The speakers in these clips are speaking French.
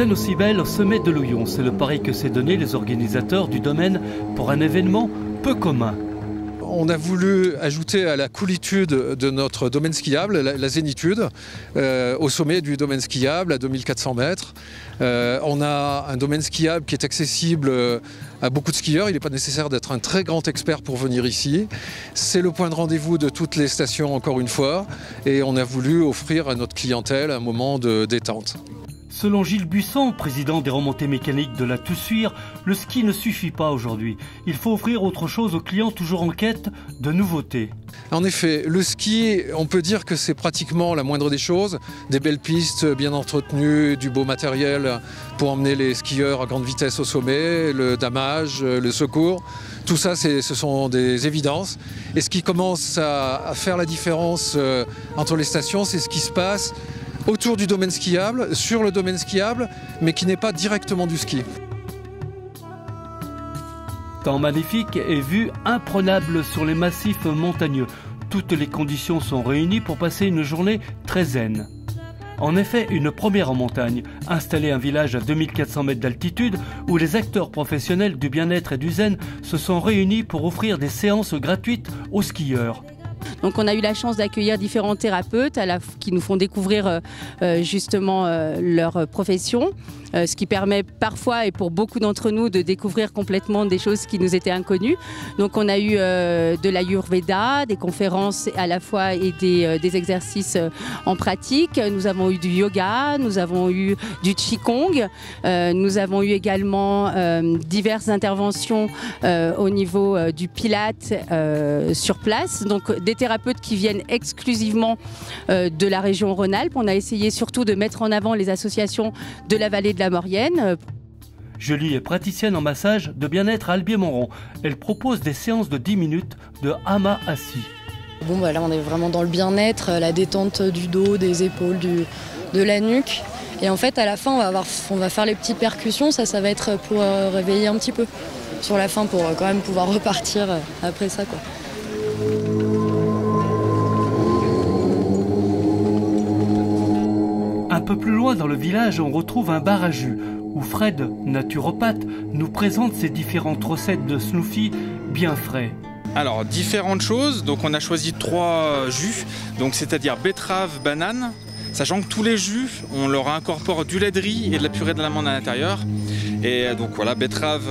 montagne aussi belle au sommet de l'Ouillon. C'est le pari que s'est donné les organisateurs du domaine pour un événement peu commun. On a voulu ajouter à la coolitude de notre domaine skiable la zénitude au sommet du domaine skiable à 2400 mètres. On a un domaine skiable qui est accessible à beaucoup de skieurs. Il n'est pas nécessaire d'être un très grand expert pour venir ici. C'est le point de rendez-vous de toutes les stations encore une fois. Et on a voulu offrir à notre clientèle un moment de détente. Selon Gilles Buisson, président des remontées mécaniques de la Toussuire, le ski ne suffit pas aujourd'hui. Il faut offrir autre chose aux clients toujours en quête de nouveautés. En effet, le ski, on peut dire que c'est pratiquement la moindre des choses. Des belles pistes bien entretenues, du beau matériel pour emmener les skieurs à grande vitesse au sommet, le damage, le secours. Tout ça, ce sont des évidences. Et ce qui commence à faire la différence entre les stations, c'est ce qui se passe autour du domaine skiable, sur le domaine skiable, mais qui n'est pas directement du ski. Temps magnifique et vue imprenable sur les massifs montagneux. Toutes les conditions sont réunies pour passer une journée très zen. En effet, une première en montagne, installer un village à 2400 mètres d'altitude où les acteurs professionnels du bien-être et du zen se sont réunis pour offrir des séances gratuites aux skieurs. Donc on a eu la chance d'accueillir différents thérapeutes qui nous font découvrir justement leur profession. Ce qui permet parfois et pour beaucoup d'entre nous de découvrir complètement des choses qui nous étaient inconnues. Donc on a eu de l'Ayurveda, des conférences à la fois et des exercices en pratique. Nous avons eu du yoga, nous avons eu du qigong, nous avons eu également diverses interventions au niveau du pilate sur place. Donc des thérapeutes qui viennent exclusivement de la région Rhône-Alpes. On a essayé surtout de mettre en avant les associations de la vallée de la Maurienne. Julie est praticienne en massage de bien-être à Albier-Montrond. Elle propose des séances de 10 minutes de hama assis. Bon, là on est vraiment dans le bien-être, la détente du dos, des épaules, de la nuque. Et en fait à la fin on va faire les petites percussions, ça va être pour réveiller un petit peu sur la fin pour quand même pouvoir repartir après ça, quoi. Un peu plus loin dans le village, on retrouve un bar à jus où Fred, naturopathe, nous présente ses différentes recettes de smoothie bien frais. Alors, différentes choses. Donc, on a choisi 3 jus, donc c'est-à-dire betterave, banane, sachant que tous les jus, on leur incorpore du lait de riz et de la purée de l'amande à l'intérieur. Et donc voilà, betterave,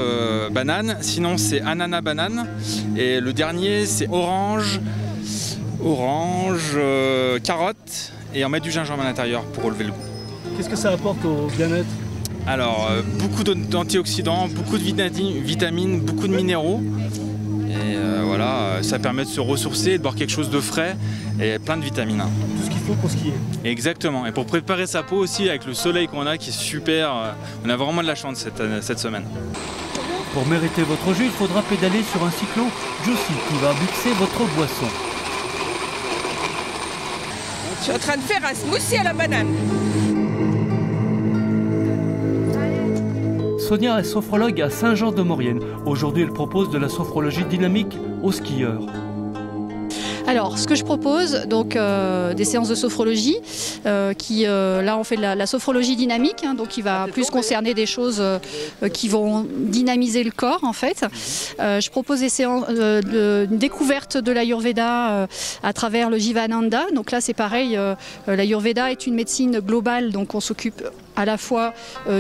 banane. Sinon, c'est ananas, banane. Et le dernier, c'est orange, carotte. Et on met du gingembre à l'intérieur pour relever le goût. Qu'est-ce que ça apporte au bien-être? Alors, beaucoup d'antioxydants, beaucoup de vitamines, beaucoup de minéraux. Et voilà, ça permet de se ressourcer, de boire quelque chose de frais et plein de vitamines. Tout ce qu'il faut pour skier. Exactement. Et pour préparer sa peau aussi, avec le soleil qu'on a qui est super, on a vraiment de la chance cette semaine. Pour mériter votre jus, il faudra pédaler sur un cyclo Jossy qui va mixer votre boisson. Je suis en train de faire un smoothie à la banane. Sonia est sophrologue à Saint-Jean-de-Maurienne. Aujourd'hui, elle propose de la sophrologie dynamique aux skieurs. Alors, ce que je propose, donc des séances de sophrologie, là on fait de la sophrologie dynamique, donc qui va plus concerner des choses qui vont dynamiser le corps en fait. Je propose des séances de découverte de l'Ayurveda à travers le Jivananda. Donc là c'est pareil, l'Ayurveda est une médecine globale, donc on s'occupe à la fois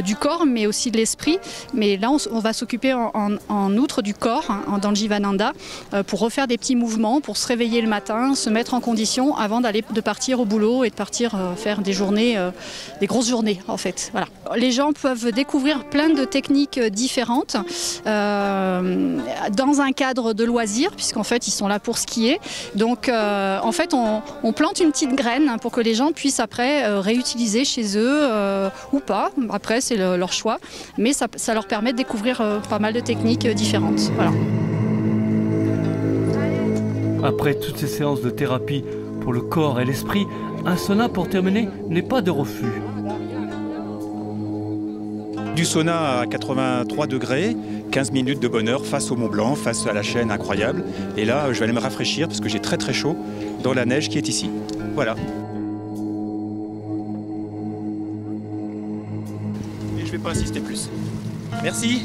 du corps mais aussi de l'esprit. Mais là on va s'occuper en outre du corps, dans le Jivananda, pour refaire des petits mouvements, pour se réveiller le matin, se mettre en condition avant de partir au boulot et de partir faire des journées, des grosses journées en fait. Voilà. Les gens peuvent découvrir plein de techniques différentes dans un cadre de loisirs, puisqu'en fait ils sont là pour skier. Donc en fait on plante une petite graine pour que les gens puissent après réutiliser chez eux ou pas. Après c'est leur choix, mais ça leur permet de découvrir pas mal de techniques différentes. Voilà. Après toutes ces séances de thérapie pour le corps et l'esprit, un sauna pour terminer n'est pas de refus. Du sauna à 83 degrés, 15 minutes de bonheur face au Mont Blanc, face à la chaîne incroyable. Et là, je vais aller me rafraîchir parce que j'ai très très chaud dans la neige qui est ici. Voilà. Et je vais vais pas insister plus. Merci.